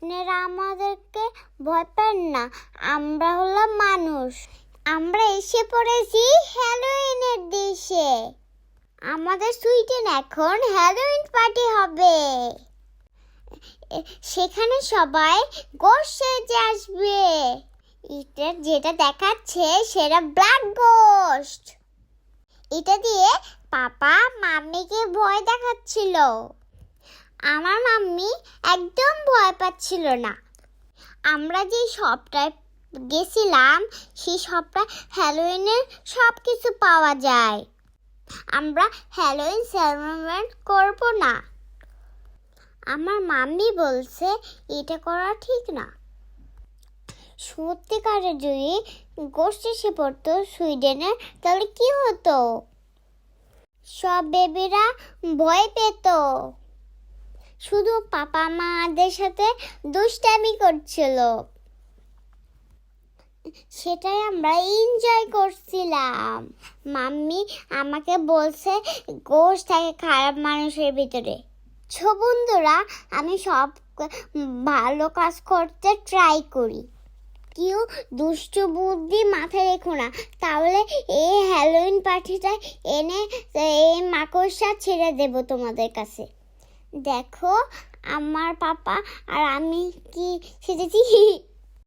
আপনারা আমাদেরকে ভয় পান না, আমরা হলাম মানুষ। আমরা এসে পড়েছি হ্যালোউইনের দেশে। আমাদের সুইডেন এখন হ্যালোউইন পার্টি হবে। সেখানে সবাই গোস্ট সেজে আসবে। এটা যেটা দেখাচ্ছে সেটা ব্ল্যাক গোস্ট। এটা দিয়ে পাপা মাম্মিকে ভয় দেখাচ্ছিল। আমার মাম্মি একদম ভয় পাচ্ছিল না। আমরা যে শপটায় গেছিলাম সেই শপটা হ্যালোউইনের সব কিছু পাওয়া যায়। আমরা হ্যালোউইন সেলিব্রেট করব না। আমার মাম্মি বলছে এটা করা ঠিক না। সত্যিকারের যদি গোস্ট এসে পড়তো সুইডেনে, তাহলে কি হতো? সব বেবিরা ভয় পেত। শুধু পাপা মাদের সাথে দুষ্টামি করছিল। সেটাই আমরা এনজয় করছিলাম। মাম্মি আমাকে বলছে গোস্ট থাকে খারাপ মানুষের ভিতরে। বন্ধুরা, আমি সব ভালো কাজ করতে ট্রাই করি। কেউ দুষ্ট বুদ্ধি মাথায় রেখো না, তাহলে এই হ্যালোউইন পার্টিটা এনে এই মাকড়সা ছেড়ে দেব তোমাদের কাছে। দেখো আমার পাপা আর আমি কি সেজেছি।